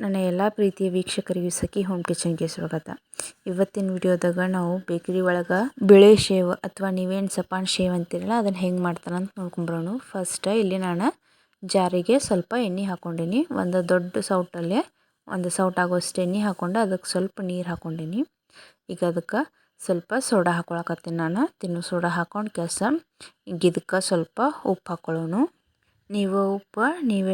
ನನ್ನ ಎಲ್ಲ ಪ್ರೀತಿಯ ವೀಕ್ಷಕರಿಗೆ ಸಖಿ ಹೋಮ್ ಕಿಚನ್ಗೆ ಸ್ವಾಗತ. ಇವತ್ತಿನ ವಿಡಿಯೋದಾಗ ನಾವು ಬೇಕರಿ ಒಳಗೆ ಬಿಳೆ ಶೇವ್ ಅಥವಾ ನೀವೇನು ಸಪಾನ್ ಶೇವ್ ಅಂತೀರಲ್ಲ ಅದನ್ನು ಹೆಂಗೆ ಮಾಡ್ತಾರೆ ಅಂತ ನೋಡ್ಕೊಂಬರೋಣ. ಫಸ್ಟ್ ಇಲ್ಲಿ ನಾನು ಜಾರಿಗೆ ಸ್ವಲ್ಪ ಎಣ್ಣೆ ಹಾಕ್ಕೊಂಡೀನಿ. ಒಂದು ದೊಡ್ಡ ಸೌಟಲ್ಲೇ ಒಂದು ಸೌಟ್ ಆಗೋಷ್ಟು ಎಣ್ಣೆ ಹಾಕ್ಕೊಂಡು ಅದಕ್ಕೆ ಸ್ವಲ್ಪ ನೀರು ಹಾಕ್ಕೊಂಡೀನಿ. ಈಗ ಅದಕ್ಕೆ ಸ್ವಲ್ಪ ಸೋಡಾ ಹಾಕ್ಕೊಳಕತ್ತೀನಿ. ನಾನು ತಿನ್ನೋ ಸೋಡಾ ಹಾಕ್ಕೊಂಡು ಈಗ ಇದಕ್ಕೆ ಸ್ವಲ್ಪ ಉಪ್ಪು ಹಾಕ್ಕೊಳ್ಳೋಣ. ನೀವು ಉಪ್ಪು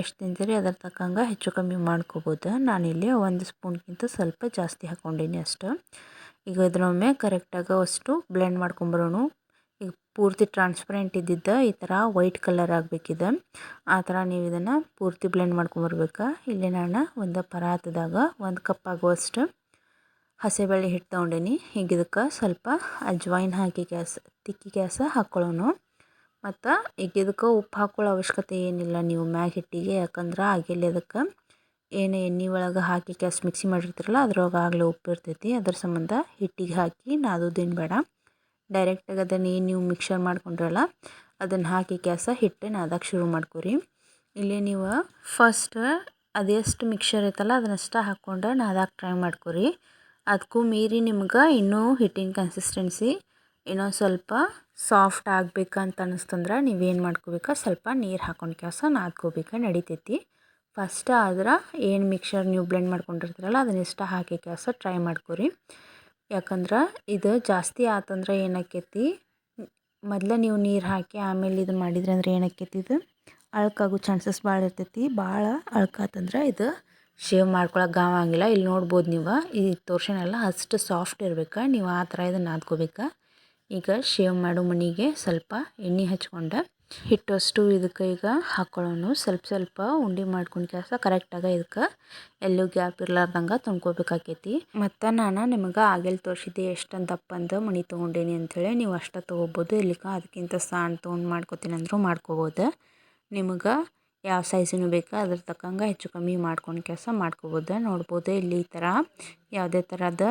ಎಷ್ಟು ತಿಂತೀರಿ ಅದರ ತಕ್ಕಂಗೆ ಹೆಚ್ಚು ಕಮ್ಮಿ ಮಾಡ್ಕೋಬೋದು. ನಾನಿಲ್ಲಿ 1 ಸ್ಪೂನ್ಗಿಂತ ಸ್ವಲ್ಪ ಜಾಸ್ತಿ ಹಾಕ್ಕೊಂಡೀನಿ ಅಷ್ಟು. ಈಗ ಇದನ್ನೊಮ್ಮೆ ಕರೆಕ್ಟಾಗಿ ಅಷ್ಟು ಬ್ಲೆಂಡ್ ಮಾಡ್ಕೊಂಬರೋಣ. ಈಗ ಪೂರ್ತಿ ಟ್ರಾನ್ಸ್ಪರೆಂಟ್ ಇದ್ದಿದ್ದು ಈ ಥರ ವೈಟ್ ಕಲರ್ ಆಗಬೇಕಿದೆ. ಆ ಥರ ನೀವು ಇದನ್ನು ಪೂರ್ತಿ ಬ್ಲೆಂಡ್ ಮಾಡ್ಕೊಂಬರ್ಬೇಕು. ಇಲ್ಲಿ ನಾನು ಒಂದು ಪರಾತದಾಗ 1 ಕಪ್ ಆಗುವಷ್ಟು ಹಸಿಬೇಳೆ ಹಿಟ್ಟು ತೊಗೊಂಡೀನಿ. ಈಗ ಇದಕ್ಕೆ ಸ್ವಲ್ಪ ಅಜ್ವೈನ್ ಹಾಕಿ ತಿಕ್ಕಿ ಹಾಕ್ಕೊಳ್ಳೋಣ. ಮತ್ತು ಈಗ ಇದಕ್ಕೆ ಉಪ್ಪು ಹಾಕ್ಕೊಳ್ಳೋ ಅವಶ್ಯಕತೆ ಏನಿಲ್ಲ ನೀವು ಮ್ಯಾಗ ಹಿಟ್ಟಿಗೆ, ಯಾಕಂದ್ರೆ ಆಗಲೇ ಅದಕ್ಕೆ ಏನು ಎಣ್ಣೆ ಒಳಗೆ ಹಾಕಿ ಮಿಕ್ಸಿ ಮಾಡಿರ್ತೀರಲ್ಲ ಅದ್ರೊಳಗೆ ಆಗಲೇ ಉಪ್ಪು ಇರ್ತೈತಿ. ಅದ್ರ ಸಂಬಂಧ ಹಿಟ್ಟಿಗೆ ಹಾಕಿ ನಾದೋದೇನು ಬೇಡ. ಡೈರೆಕ್ಟಾಗಿ ಅದನ್ನು ಏನು ನೀವು ಮಿಕ್ಸರ್ ಮಾಡ್ಕೊಂಡ್ರಲ್ಲ ಅದನ್ನು ಹಾಕಿ ಹಿಟ್ಟು ನಾದಕ್ಕೆ ಶುರು ಮಾಡ್ಕೊರಿ. ಇಲ್ಲಿ ನೀವು ಫಸ್ಟ್ ಅದೆಷ್ಟು ಮಿಕ್ಸರ್ ಐತಲ್ಲ ಅದನ್ನಷ್ಟು ಹಾಕ್ಕೊಂಡು ನಾದಕ್ಕೆ ಟ್ರೈ ಮಾಡ್ಕೊರಿ. ಅದಕ್ಕೂ ಮೀರಿ ನಿಮ್ಗೆ ಇನ್ನೂ ಹಿಟ್ಟಿನ ಕನ್ಸಿಸ್ಟೆನ್ಸಿ ಇನ್ನೊಂದು ಸ್ವಲ್ಪ ಸಾಫ್ಟ್ ಆಗಬೇಕಂತ ಅನ್ನಿಸ್ತಂದ್ರೆ ನೀವೇನು ಮಾಡ್ಕೋಬೇಕು, ಸ್ವಲ್ಪ ನೀರು ಹಾಕ್ಕೊಂಡು ನಾದ್ಕೋಬೇಕು, ನಡಿತೈತಿ. ಫಸ್ಟ್ ಆದ್ರೆ ಏನು ಮಿಕ್ಸರ್ ನೀವು ಬ್ಲೆಂಡ್ ಮಾಡ್ಕೊಂಡಿರ್ತೀರಲ್ಲ ಅದನ್ನಿಷ್ಟ ಹಾಕಿ ಟ್ರೈ ಮಾಡ್ಕೊರಿ. ಯಾಕಂದ್ರೆ ಇದು ಜಾಸ್ತಿ ಆತಂದ್ರೆ ಏನಾಕೈತಿ, ಮೊದಲೇ ನೀವು ನೀರು ಹಾಕಿ ಆಮೇಲೆ ಇದು ಮಾಡಿದ್ರಿ ಅಂದ್ರೆ ಏನಾಕೈತಿ, ಇದು ಅಳ್ಕಾಗೋ ಚಾನ್ಸಸ್ ಭಾಳ ಇರ್ತೈತಿ. ಭಾಳ ಅಳ್ಕಾತಂದ್ರೆ ಇದು ಶೇವ್ ಮಾಡ್ಕೊಳಕ್ಕೆ ಗಾವಂಗಿಲ್ಲ. ಇಲ್ಲಿ ನೋಡ್ಬೋದು ನೀವು ಈ ತೋರ್ಸನಲ್ಲ ಅಷ್ಟು ಸಾಫ್ಟ್ ಇರ್ಬೇಕು. ನೀವು ಆ ಥರ ಇದನ್ನು ನಾದ್ಕೋಬೇಕು. ಈಗ ಶೇವ್ ಮಾಡೋ ಮಣಿಗೆ ಸ್ವಲ್ಪ ಎಣ್ಣೆ ಹಚ್ಕೊಂಡು ಹಿಟ್ಟಷ್ಟು ಇದಕ್ಕೆ ಈಗ ಹಾಕ್ಕೊಳ್ಳೋಣ. ಸ್ವಲ್ಪ ಉಂಡೆ ಮಾಡ್ಕೊಂಡು ಕರೆಕ್ಟಾಗಿ ಇದಕ್ಕೆ ಎಲ್ಲೂ ಗ್ಯಾಪ್ ಇರ್ಲಾರ್ದಂಗೆ ತುಂಬ್ಕೋಬೇಕಾಕೈತಿ. ಮತ್ತು ನಾನು ನಿಮಗೆ ಆಗಲ್ಲಿ ತೋರಿಸಿದ್ದೆ ಎಷ್ಟು ದಪ್ಪಂದು ಮಣಿ ತೊಗೊಂಡೇನಿ ಅಂಥೇಳಿ. ನೀವು ಅಷ್ಟು ತೊಗೋಬೋದು. ಇಲ್ಲಿಗೆ ಅದಕ್ಕಿಂತ ಸಣ್ಣ ತೊಗೊಂಡು ಮಾಡ್ಕೋತೀನಿ ಅಂದರೂ ಮಾಡ್ಕೋಬೋದು. ನಿಮಗೆ ಯಾವ ಸೈಜಿನೂ ಬೇಕು ಅದ್ರ ತಕ್ಕಂಗೆ ಹೆಚ್ಚು ಕಮ್ಮಿ ಮಾಡ್ಕೊಂಡು ಮಾಡ್ಕೋಬೋದು. ನೋಡ್ಬೋದು ಇಲ್ಲಿ ಈ ಥರ ಯಾವುದೇ ಥರದ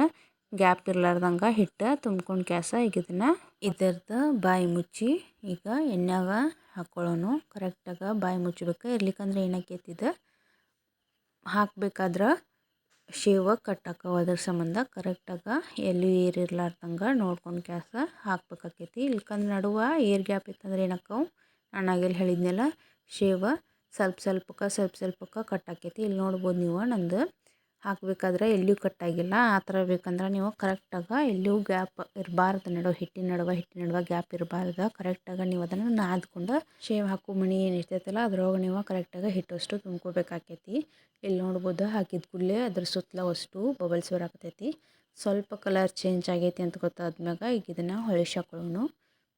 ಗ್ಯಾಪ್ ಇರ್ಲಾರ್ದಂಗೆ ಹಿಟ್ಟು ತುಂಬ್ಕೊಂಡು ಈಗ ಇದನ್ನು ಇದರದ್ದು ಬಾಯಿ ಮುಚ್ಚಿ ಈಗ ಎಣ್ಣೆಗ ಹಾಕ್ಕೊಳ್ಳೋಣ. ಕರೆಕ್ಟಾಗಿ ಬಾಯಿ ಮುಚ್ಚಬೇಕು. ಇರ್ಲಿಕ್ಕಂದ್ರೆ ಏನಾಕೈತಿ, ಇದು ಹಾಕಬೇಕಾದ್ರೆ ಶೇವ ಕಟ್ಟಾಕವು. ಅದ್ರ ಸಂಬಂಧ ಕರೆಕ್ಟಾಗಿ ಎಲ್ಲೂ ಏರಿರ್ಲಾರ್ದಂಗೆ ನೋಡ್ಕೊಂಡು ಹಾಕ್ಬೇಕಾಕೈತಿ. ಇಲ್ಕಂದ್ರೆ ನಡುವೆ ಏರ್ ಗ್ಯಾಪ್ ಇತ್ತಂದ್ರೆ ಏನಾಕವು, ನಾನು ಆಗಲ್ಲಿ ಹೇಳಿದ್ನೆಲ್ಲ ಶೇವ ಸ್ವಲ್ಪಕ್ಕೆ ಕಟ್ಟಾಕೈತಿ. ಇಲ್ಲಿ ನೋಡ್ಬೋದು ನೀವು ನಂದು ಹಾಕಬೇಕಾದ್ರೆ ಎಲ್ಲಿಯೂ ಕಟ್ಟಾಗಿಲ್ಲ. ಆ ಥರ ಬೇಕಂದ್ರೆ ನೀವು ಕರೆಕ್ಟಾಗಿ ಎಲ್ಲಿಯೂ ಗ್ಯಾಪ್ ಇರಬಾರ್ದು. ಹಿಟ್ಟಿನ ನಡುವೆ ಗ್ಯಾಪ್ ಇರಬಾರ್ದು. ಕರೆಕ್ಟಾಗಿ ನೀವು ಅದನ್ನು ನಾದ್ಕೊಂಡು ಶೇವ್ ಹಾಕೋ ಮಣಿ ಏನು ಇರ್ತೈತಲ್ಲ ಅದ್ರೊಳಗೆ ನೀವು ಕರೆಕ್ಟಾಗಿ ಹಿಟ್ಟಷ್ಟು ತುಂಬ್ಕೋಬೇಕಾಕೈತಿ. ಇಲ್ಲಿ ನೋಡ್ಬೋದು ಹಾಕಿದ ಕೂಡಲೇ ಅದ್ರ ಸುತ್ತಲ ಅಷ್ಟು ಬಬಲ್ಸ್ ಬರಾಕತ್ತೈತಿ. ಸ್ವಲ್ಪ ಕಲರ್ ಚೇಂಜ್ ಆಗೈತಿ ಅಂತ ಗೊತ್ತಾದ್ಮ್ಯಾಗ ಈಗ ಇದನ್ನು ಹೊಳಿಸಿ ಹಾಕೊಳ್ಳೋಣ.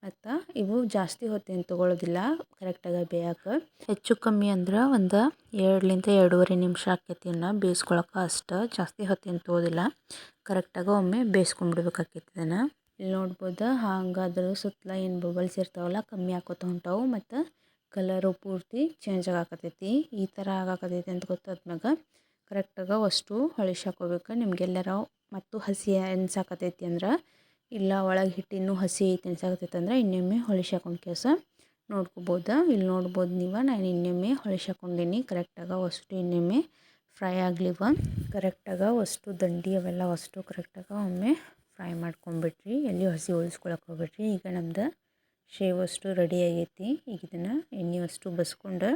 ಮತ್ತು ಇವು ಜಾಸ್ತಿ ಹೊತ್ತೇನು ತೊಗೊಳ್ಳೋದಿಲ್ಲ ಕರೆಕ್ಟಾಗಿ ಬೇಯಕ್ಕೆ. ಹೆಚ್ಚು ಕಮ್ಮಿ ಅಂದ್ರೆ ಒಂದು 2ರಿಂದ 2.5 ನಿಮಿಷ ಆಕೈತಿ. ಇನ್ನು ಬೇಯಿಸ್ಕೊಳಕ್ಕೆ ಅಷ್ಟು ಜಾಸ್ತಿ ಹೊತ್ತೇನು ತೊಗೋದಿಲ್ಲ. ಕರೆಕ್ಟಾಗಿ ಒಮ್ಮೆ ಬೇಯಿಸ್ಕೊಂಡ್ಬಿಡ್ಬೇಕಾಕೈತಿ ಇದನ್ನು. ಇಲ್ಲಿ ನೋಡ್ಬೋದು ಹಾಗಾದ್ರೆ ಸುತ್ತಲ ಏನು ಬಬಲ್ಸ್ ಇರ್ತಾವಲ್ಲ ಕಮ್ಮಿ ಆಕೋತ ಹೊಂಟಾವು. ಮತ್ತು ಕಲರು ಪೂರ್ತಿ ಚೇಂಜ್ ಆಗಾಕತ್ತೈತಿ. ಈ ಥರ ಆಗಾಕತ್ತೈತಿ ಅಂತ ಗೊತ್ತಾದ್ಮ್ಯಾಗ ಕರೆಕ್ಟಾಗಿ ಅಷ್ಟು ಹೊಳಿಸಿ ಹಾಕೋಬೇಕು. ನಿಮಗೆಲ್ಲರ ಮತ್ತು ಹಸಿ ಅನ್ಸಾಕತ್ತೈತಿ ಅಂದ್ರೆ, ಇಲ್ಲ ಒಳಗೆ ಹಿಟ್ಟು ಇನ್ನೂ ಹಸಿ ಐತಿ ಅನ್ಸಾಕತ್ತೈತಿ ಅಂದ್ರೆ ಇನ್ನೊಮ್ಮೆ ಹೊಳಿಸಿ ಹಾಕೊಂಡು ನೋಡ್ಕೋಬೋದು. ಇಲ್ಲಿ ನೋಡ್ಬೋದು ನೀವು ನಾನು ಇನ್ನೊಮ್ಮೆ ಹೊಳಿಸಿ ಹಾಕ್ಕೊಂಡೀನಿ. ಕರೆಕ್ಟಾಗಿ ಅಷ್ಟು ಇನ್ನೊಮ್ಮೆ ಫ್ರೈ ಆಗಲಿವ. ಕರೆಕ್ಟಾಗಿ ಅಷ್ಟು ದಂಡಿ ಅವೆಲ್ಲ ಅಷ್ಟು ಕರೆಕ್ಟಾಗಿ ಒಮ್ಮೆ ಫ್ರೈ ಮಾಡ್ಕೊಂಬಿಟ್ರಿ. ಎಲ್ಲಿ ಹಸಿ ಉಳಿಸ್ಕೊಳಕ್ಕೆ ಹೋಗ್ಬಿಟ್ರಿ. ಈಗ ನಮ್ದು ಶೇವ್ ಅಷ್ಟು ರೆಡಿ ಆಗೈತಿ. ಈಗ ಇದನ್ನು ಎಣ್ಣೆ ಅಷ್ಟು ಬಸ್ಕೊಂಡು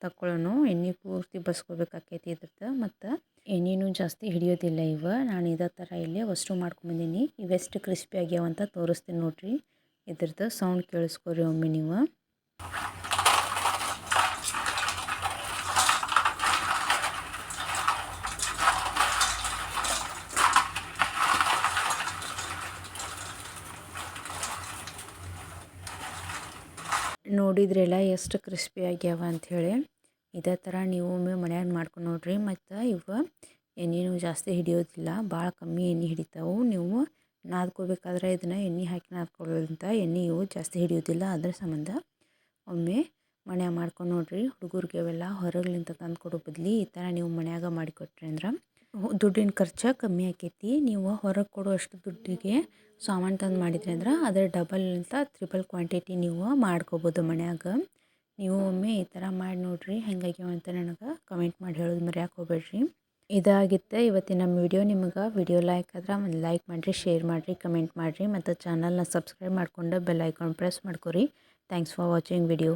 ತಕ್ಕೊಳ್ಳೋಣ. ಎಣ್ಣೆ ಪೂರ್ತಿ ಬಸ್ಕೋಬೇಕಾಕೈತಿ ಇದ್ರದ್ದು. ಮತ್ತು ಎಣ್ಣೆನೂ ಜಾಸ್ತಿ ಹಿಡಿಯೋದಿಲ್ಲ ಇವು. ನಾನು ಇದೇ ಥರ ಇಲ್ಲಿ ಅಷ್ಟು ಮಾಡ್ಕೊಂಬಂದೀನಿ. ಇವೆಷ್ಟು ಕ್ರಿಸ್ಪಿ ಆಗ್ಯಾವಂತ ತೋರಿಸ್ತೀನಿ ನೋಡಿರಿ. ಇದ್ರದ್ದು ಸೌಂಡ್ ಕೇಳಿಸ್ಕೊರಿ ಒಮ್ಮೆ ನೀವು. ನೋಡಿದ್ರಲ್ಲ ಎಷ್ಟು ಕ್ರಿಸ್ಪಿ ಆಗ್ಯಾವ ಅಂಥೇಳಿ. ಇದೇ ಥರ ನೀವು ಒಮ್ಮೆ ಮನ್ಯಾಗ ಮಾಡ್ಕೊಂಡು ನೋಡಿರಿ. ಮತ್ತು ಇವು ಎಣ್ಣೆನೂ ಜಾಸ್ತಿ ಹಿಡಿಯೋದಿಲ್ಲ, ಭಾಳ ಕಮ್ಮಿ ಎಣ್ಣೆ ಹಿಡಿತಾವೆ. ನೀವು ನಾದ್ಕೋಬೇಕಾದ್ರೆ ಇದನ್ನು ಎಣ್ಣೆ ಹಾಕಿ ನಾದ್ಕೊಳ್ಳೋದ್ರಿಂದ ಎಣ್ಣೆ ಇವು ಜಾಸ್ತಿ ಹಿಡಿಯೋದಿಲ್ಲ. ಅದ್ರ ಸಂಬಂಧ ಒಮ್ಮೆ ಮನ್ಯಾಗ ಮಾಡ್ಕೊಂಡು ನೋಡಿರಿ. ಹುಡುಗರಿಗೆ ಅವೆಲ್ಲ ಹೊರಗ್ಲಿಂದ ತಂದು ಕೊಡೋ ಬದಲಿ ಈ ಥರ ನೀವು ಮನ್ಯಾಗ ಮಾಡಿಕೊಟ್ರಿ ಅಂದ್ರೆ ದುಡ್ಡಿನ ಖರ್ಚು ಕಮ್ಮಿ ಆಕೈತಿ. ನೀವು ಹೊರಗೆ ಕೊಡೋ ಅಷ್ಟು ದುಡ್ಡಿಗೆ ಸಾಮಾನು ತಂದು ಮಾಡಿದ್ರಿ ಅಂದ್ರೆ ಅದರ ಡಬಲ್ ಅಂತ 3 ಕ್ವಾಂಟಿಟಿ ನೀವು ಮಾಡ್ಕೋಬೋದು ಮನ್ಯಾಗ. ನೀವು ಒಮ್ಮೆ ಈ ಥರ ಮಾಡಿ ನೋಡಿರಿ ಹೆಂಗಾಗ್ಯಾವ ಅಂತ ನನಗೆ ಕಮೆಂಟ್ ಮಾಡಿ ಹೇಳೋದು ಮರೆಯೋಕೆ ಹೋಗ್ಬೇಡ್ರಿ. ಇದಾಗಿತ್ತೆ ಇವತ್ತಿನ ನಮ್ಮ ವಿಡಿಯೋ. ನಿಮಗೆ ವಿಡಿಯೋ ಲೈಕ್ ಆದ್ರೆ ಒಂದು ಲೈಕ್ ಮಾಡಿರಿ, ಶೇರ್ ಮಾಡಿರಿ, ಕಮೆಂಟ್ ಮಾಡಿರಿ ಮತ್ತು ಚಾನಲ್ನ ಸಬ್ಸ್ಕ್ರೈಬ್ ಮಾಡ್ಕೊಂಡು ಬೆಲ್ ಐಕಾನ್ ಪ್ರೆಸ್ ಮಾಡ್ಕೊರಿ. Thanks for watching video.